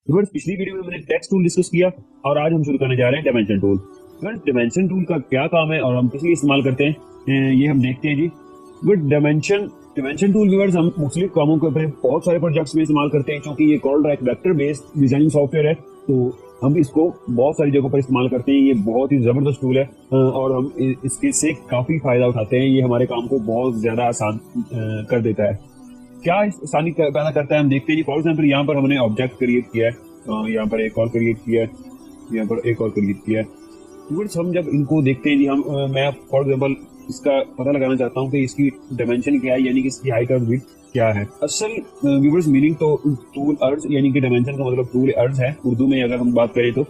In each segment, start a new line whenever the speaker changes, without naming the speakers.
Viewers पिछली video में मैंने टेक्स्ट टूल डिस्कस किया और आज हम शुरू करने जा रहे हैं dimension tool. Viewers dimension tool का क्या काम है और हम किस लिए इस्तेमाल करते हैं ये हम देखते हैं जी। गुड डायमेंशन टूल व्यूअर्स हम मुख्तलिफ कामों के ऊपर बहुत सारे प्रोजेक्ट्स में इस्तेमाल करते हैं, क्योंकि ये CorelDRAW vector based designing software है, तो हम इसको बहुत सारी जगहों पर इस्तेमाल करते हैं। ये बहुत ही जबरदस्त टूल है और हम इसके से काफी फायदा उठाते हैं। ये हमारे काम को बहुत ज्यादा आसान कर देता है। क्या आसानी पैदा करता है हम देखते हैं जी। फॉर एग्जाम्पल यहाँ पर हमने ऑब्जेक्ट क्रिएट किया है, यहाँ पर एक और क्रिएट किया है, यहाँ पर एक और क्रिएट किया है। व्यूअर्स हम जब इनको देखते हैं जी, हम मैं फॉर एग्जाम्पल इसका पता लगाना चाहता हूँ कि इसकी डायमेंशन क्या है, यानी कि इसकी हाइट और विड्थ क्या है। असल व्यूअर्स मीनिंग तो टूल अर्ज यानी कि डायमेंशन का मतलब टूल अर्ज है उर्दू में अगर हम बात करें तो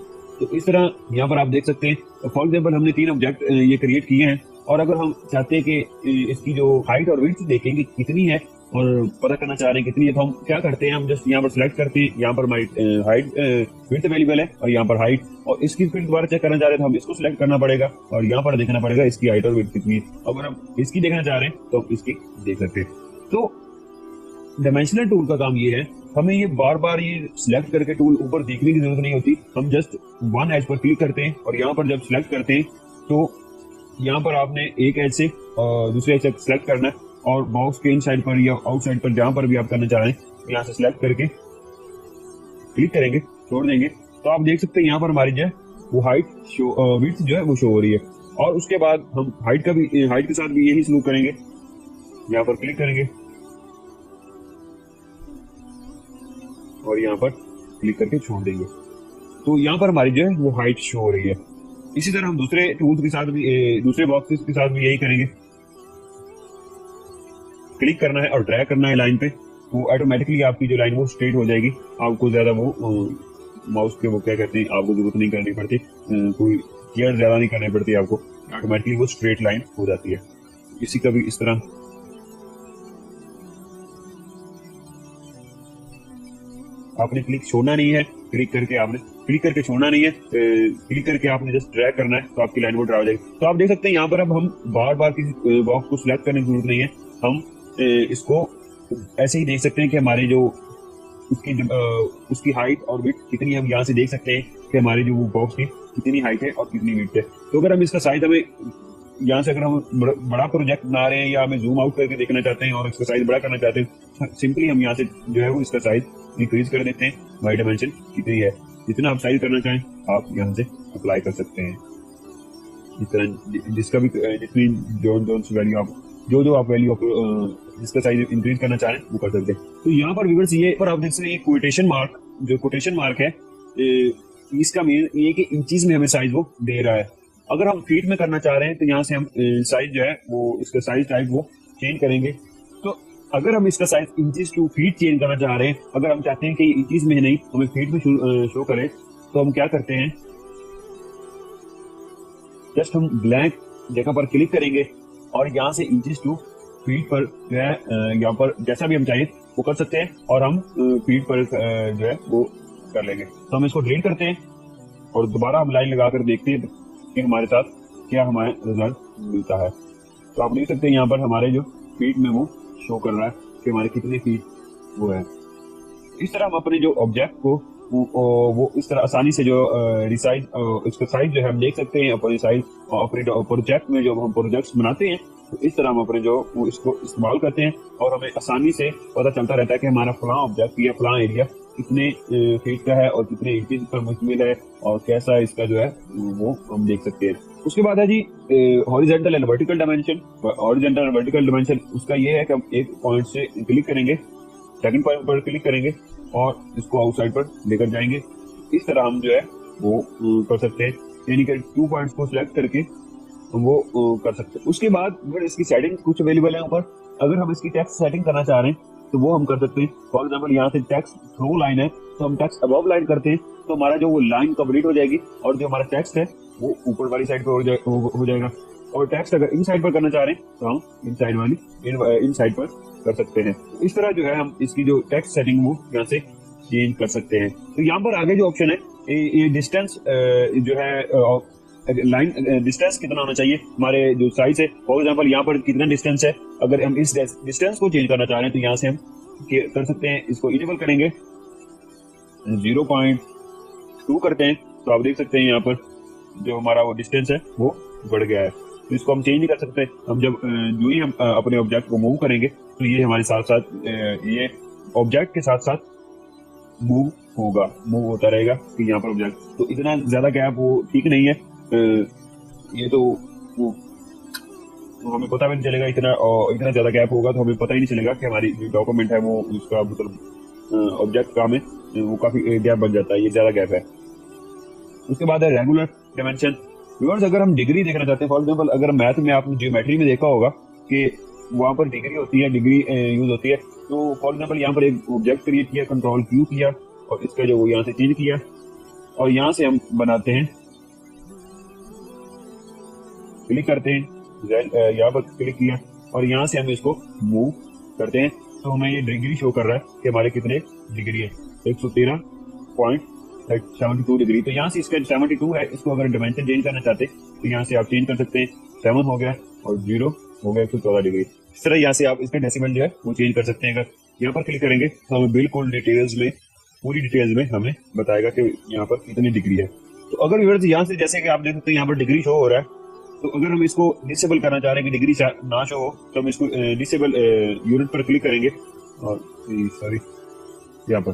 इस तरह यहाँ पर आप देख सकते हैं। फॉर एग्जाम्पल हमने 3 ऑब्जेक्ट ये क्रिएट किए हैं और अगर हम चाहते हैं कि इसकी जो हाइट और विड्थ देखेंगे कितनी है और पता करना चाह रहे हैं कितनी है, तो हम क्या करते हैं, हम जस्ट यहाँ पर सिलेक्ट करते हैं, यहाँ पर हमारी हाइट विड्थ अवेलेबल है और यहाँ पर हाइट, और इसकी फिर दोबारा चेक करना चाह रहे हैं तो हम इसको सिलेक्ट करना पड़ेगा और यहाँ पर देखना पड़ेगा इसकी हाइट और विड्थ कितनी है। अगर हम इसकी देखना चाह रहे हैं तो हम इसकी देख सकते हैं। तो डायमेंशनल टूल का काम ये है, हमें ये बार बार ये सिलेक्ट करके टूल ऊपर देखने की जरूरत नहीं होती। हम जस्ट वन एज पर क्लिक करते हैं और यहाँ पर जब सिलेक्ट करते हैं तो यहाँ पर आपने एक एज से दूसरे एज से सिलेक्ट करना है और बॉक्स के इनसाइड पर या आउटसाइड पर जहां पर भी आप करना चाह रहे हैं यहाँ से सिलेक्ट करके क्लिक करेंगे, छोड़ देंगे, तो आप देख सकते हैं यहाँ पर हमारी जो है वो हाइट शो विड्थ जो है वो शो हो रही है। और उसके बाद हम हाइट के साथ भी यही सलूक करेंगे, यहाँ पर क्लिक करेंगे और यहाँ पर क्लिक करके छोड़ देंगे, तो यहाँ पर हमारी जो है वो हाइट शो हो रही है। इसी तरह हम दूसरे टूल्स के साथ भी दूसरे बॉक्सेस के साथ भी यही करेंगे। क्लिक करना है और ड्रैग करना है लाइन पे, वो ऑटोमेटिकली आपकी जो लाइन वो स्ट्रेट हो जाएगी। आपको ज्यादा वो माउस के वो क्या कहते हैं, आपको जरूरत नहीं करनी पड़ती, कोई केयर ज्यादा नहीं करनी पड़ती आपको, ऑटोमेटिकली वो स्ट्रेट लाइन हो जाती है। किसी का भी इस तरह आपने क्लिक छोड़ना नहीं है, क्लिक करके छोड़ना नहीं है, क्लिक करके आपने जस्ट ड्रैग करना है तो आपकी लाइन वो ड्रा हो जाएगी। तो आप देख सकते हैं यहाँ पर अब हम बार बार किसी बॉक्स को सिलेक्ट करने की जरूरत नहीं है, हम इसको ऐसे ही देख सकते हैं कि हमारे जो उसकी हाइट और विड्थ कितनी है। हम यहाँ से देख सकते हैं कि हमारी जो बॉक्स की कितनी हाइट है और कितनी विड्थ है। तो अगर हम इसका साइज हमें यहाँ से अगर हम बड़ा प्रोजेक्ट बना रहे हैं या हमें जूम आउट करके देखना चाहते हैं और इसका साइज बड़ा करना चाहते हैं, सिंपली हम यहाँ से जो है वो इसका साइज इंक्रीज कर देते हैं। हमारी डायमेंशन कितनी है, जितना आप साइज करना चाहें आप यहाँ से अप्लाई कर सकते हैं। इस तरह जिसका भी जितनी जो वैल्यू आप जो आप वैल्यू जिसका साइज इंक्रीज करना चाहें वो कर सकते हैं। तो यहाँ पर व्यूअर्स ये पर आप देख सकते हैं कोटेशन मार्क है, इसका मीन ये कि इंचीज में हमें साइज वो दे रहा है। अगर हम फीट में करना चाह रहे हैं तो यहाँ से हम साइज जो है वो इसका साइज टाइप वो चेंज करेंगे। तो अगर हम इसका size inches to feet change करना चाह रहे हैं, अगर हम चाहते हैं कि इंचीज में नहीं हमें फीट में शो करे, तो हम क्या करते हैं, जस्ट हम ब्लैंक जगह पर क्लिक करेंगे और यहाँ से इंचेस टू फीट पर जो है यहाँ पर जैसा भी हम चाहिए वो कर सकते हैं और हम फीट पर जो है वो कर लेंगे। तो हम इसको डिलीट करते हैं और दोबारा हम लाइन लगाकर देखते हैं कि हमारे साथ क्या हमारे रिजल्ट मिलता है। तो आप देख सकते हैं यहाँ पर हमारे जो फीट में वो शो कर रहा है कि हमारे कितने फीट वो है। इस तरह हम अपने जो ऑब्जेक्ट को वो इस तरह आसानी से जो रिसाइज इसका साइज जो है हम देख सकते हैं अपने साइज अपने प्रोजेक्ट में। जो हम प्रोजेक्ट्स बनाते हैं तो इस तरह हम अपने जो वो इसको इस्तेमाल करते हैं और हमें आसानी से पता चलता रहता है कि हमारा फलां ऑब्जेक्ट या फलां एरिया कितने फीट का है और कितने इंचेस पर मुश्तमिल है और कैसा इसका जो है वो हम देख सकते हैं। उसके बाद है जी horizontal and vertical dimension. Horizontal and vertical dimension उसका ये है कि हम एक पॉइंट से क्लिक करेंगे, सेकंड पॉइंट पर क्लिक करेंगे और इसको आउटसाइड पर लेकर जाएंगे। इस तरह हम जो है वो कर सकते हैं, यानी कि 2 पॉइंट्स को सिलेक्ट करके हम वो कर सकते हैं। उसके बाद अगर इसकी सेटिंग कुछ अवेलेबल है ऊपर, अगर हम इसकी टेक्स्ट सेटिंग करना चाह रहे हैं तो वो हम कर सकते हैं। फॉर एग्जाम्पल यहाँ से टेक्स्ट थ्रू लाइन है तो हम टेक्स्ट अबव लाइन करते हैं तो हमारा जो वो लाइन कंप्लीट हो जाएगी और जो हमारा टेक्स्ट है वो ऊपर वाली साइड पर हो जाएगा। और टेक्स्ट अगर इन साइड पर करना चाह रहे हैं तो हम इन साइड पर कर सकते हैं। इस तरह जो है हम इसकी जो टेक्स्ट सेटिंग वो यहाँ से चेंज कर सकते हैं। तो यहाँ पर आगे जो ऑप्शन है ये डिस्टेंस जो है लाइन डिस्टेंस कितना होना चाहिए, हमारे जो साइज है फॉर एग्जांपल यहाँ पर कितना डिस्टेंस है, अगर हम इस डिस्टेंस को चेंज करना चाह रहे हैं तो यहाँ से हम कर सकते हैं। इसको इनेबल करेंगे 0.2 करते हैं तो आप देख सकते हैं यहाँ पर जो हमारा वो डिस्टेंस है वो बढ़ गया है। तो इसको हम चेंज नहीं कर सकते। हम जब जो ही हम अपने ऑब्जेक्ट को मूव करेंगे तो ये हमारे साथ साथ ये ऑब्जेक्ट के साथ साथ मूव होता रहेगा कि यहाँ पर ऑब्जेक्ट। तो इतना ज्यादा गैप वो ठीक नहीं है। ये तो हमें पता भी नहीं चलेगा, इतना ज्यादा गैप होगा तो हमें पता ही नहीं चलेगा कि हमारी जो डॉक्यूमेंट है वो उसका मतलब ऑब्जेक्ट का में वो काफी गैप बन जाता है, ये ज्यादा गैप है। उसके बाद है रेगुलर डायमेंशन। व्यूअर्स, अगर हम डिग्री देखना चाहते हैं, फॉर एग्जांपल अगर मैथ में आपने जियोमेट्री में देखा होगा कि वहां पर डिग्री होती है, डिग्री यूज होती है। तो फॉर एग्जांपल यहाँ पर एक ऑब्जेक्ट क्रिएट किया, कंट्रोल क्यू किया और इसका जो वो यहाँ से चेंज किया और यहाँ से हम बनाते हैं, क्लिक करते हैं, यहाँ पर क्लिक किया और यहाँ से हम इसको मूव करते हैं तो हमें ये डिग्री शो कर रहा है कि हमारे कितने डिग्री है, 113.72 डिग्री। तो यहाँ से इसका 72 है, इसको अगर डायमेंशन चेंज करना चाहते तो यहाँ से आप चेंज कर सकते हैं, 7 हो गया और 0 हो गया 114 डिग्री। इस तरह यहाँ से आप इसका डेसिमल जो है वो चेंज कर सकते हैं। अगर यहाँ पर क्लिक करेंगे तो हमें बिल्कुल डिटेल्स में, पूरी डिटेल्स में हमें बताएगा कि यहाँ पर कितनी डिग्री है। तो अगर व्यूअर्स यहाँ से जैसे कि आप देख सकते हैं यहाँ पर डिग्री शो हो रहा है, तो अगर हम इसको डिसेबल करना चाह रहे हैं कि डिग्री ना शो हो तो हम इसको डिसेबल यूनिट पर क्लिक करेंगे और सॉरी यहाँ पर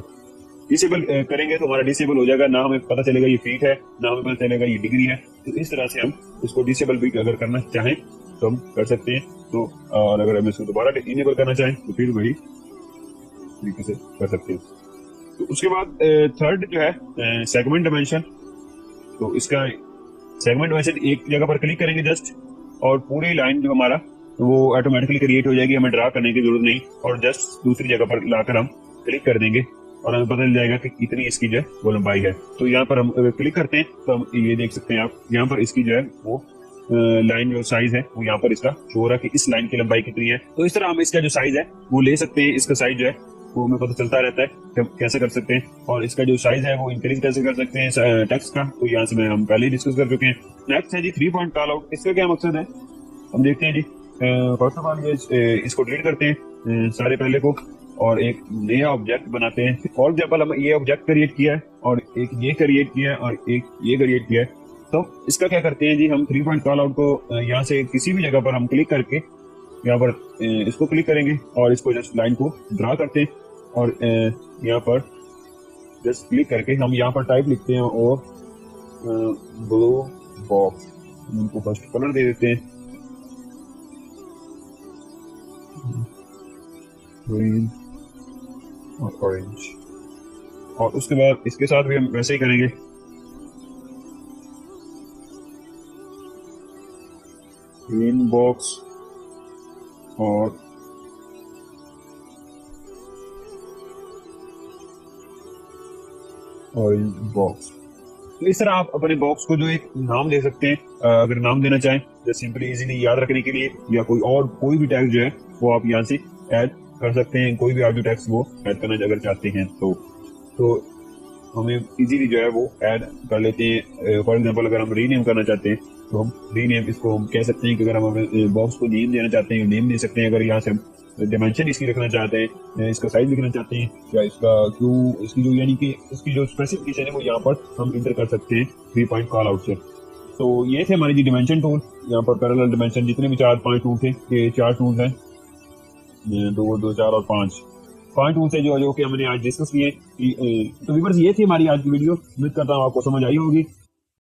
डिसेबल करेंगे तो हमारा डिसेबल हो जाएगा, ना हमें पता चलेगा ये फीट है, ना हमें पता चलेगा ये डिग्री है। तो इस तरह से हम इसको डिसेबल भी अगर करना चाहें तो हम कर सकते हैं। तो और अगर हम इसको दोबारा इनेबल करना चाहें तो फिर वही तरीके से कर सकते हैं। तो उसके बाद थर्ड जो है सेगमेंट डायमेंशन। तो इसका सेगमेंट डायमेंशन एक जगह पर क्लिक करेंगे जस्ट और पूरी लाइन जो हमारा वो ऑटोमेटिकली क्रिएट हो जाएगी, हमें ड्रा करने की जरूरत नहीं। और जस्ट दूसरी जगह पर लाकर हम क्लिक कर देंगे और हमें पता चल जाएगा कि कितनी इसकी जो है वो लंबाई है। तो यहाँ पर हम क्लिक करते हैं तो हम ये देख सकते हैं आप यहाँ पर इसकी जो है वो लाइन जो साइज है वो यहाँ पर इसका शो हो रहा है कि इस लाइन की लंबाई कितनी है। तो इस तरह हम इसका जो साइज है वो ले सकते हैं। इसका साइज जो है वो हमें पता चलता रहता है कि हम कैसे कर सकते हैं। और इसका जो साइज है वो इंक्रीज कैसे कर सकते हैं टेक्स्ट का, तो यहाँ से मैं हम पहले ही डिस्कस कर चुके हैं। नेक्स्ट है जी 3 पॉइंट कॉल आउट। इसका क्या मकसद है हम देखते हैं जी। फर्स्ट ऑफ ऑल इसको डिलीट करते हैं सारे पहले को और एक नया ऑब्जेक्ट बनाते हैं। फॉर एग्जाम्पल हम ये ऑब्जेक्ट क्रिएट किया है और एक ये क्रिएट किया है और एक ये क्रिएट किया है। तो इसका क्या करते हैं जी, हम 3 पॉइंट कॉल आउट को यहाँ से किसी भी जगह पर हम क्लिक करके यहाँ पर इसको क्लिक करेंगे और इसको जस्ट लाइन को ड्रा करते हैं और यहाँ पर जस्ट क्लिक करके हम यहाँ पर टाइप लिखते हैं और ब्लू बॉक्स उनको फर्स्ट कलर दे देते हैं, ग्रीन और ऑरेंज। और उसके बाद इसके साथ भी हम वैसे ही करेंगे, ग्रीन बॉक्स और ऑरेंज बॉक्स। तो इस तरह आप अपने बॉक्स को जो एक नाम दे सकते हैं, अगर नाम देना चाहें जैसे सिंपली इजीली याद रखने के लिए, या कोई भी टैग जो है वो आप यहाँ से ऐड कर सकते हैं। कोई भी आप जो टैक्स वो ऐड करना अगर चाहते हैं तो हमें इजीली जो है वो ऐड कर लेते हैं। फॉर एग्जांपल अगर हम रीनेम करना चाहते हैं तो हम रीनेम इसको हम कह सकते हैं कि अगर हम अपने बॉक्स को नेम देना चाहते हैं नेम दे सकते हैं। अगर यहाँ से हम डायमेंशन इसकी रखना चाहते हैं, इसका साइज लिखना चाहते हैं या इसकी जो यानी कि इसकी जो स्पेसिफिकेशन है वो यहाँ पर हम इंटर कर सकते हैं 3 पॉइंट कॉल आउट से। तो ये थे हमारी जी डायमेंशन टूल। यहाँ पर पैरेलल डायमेंशन जितने भी 4-5 टूल थे, ये 4 टूल्स हैं, 2, 4 और 5 टूल्स है जो कि हमने आज डिस्कस किए। तो व्यूअर्स ये थी हमारी आज की वीडियो। उम्मीद करता हूँ आपको समझ आई होगी।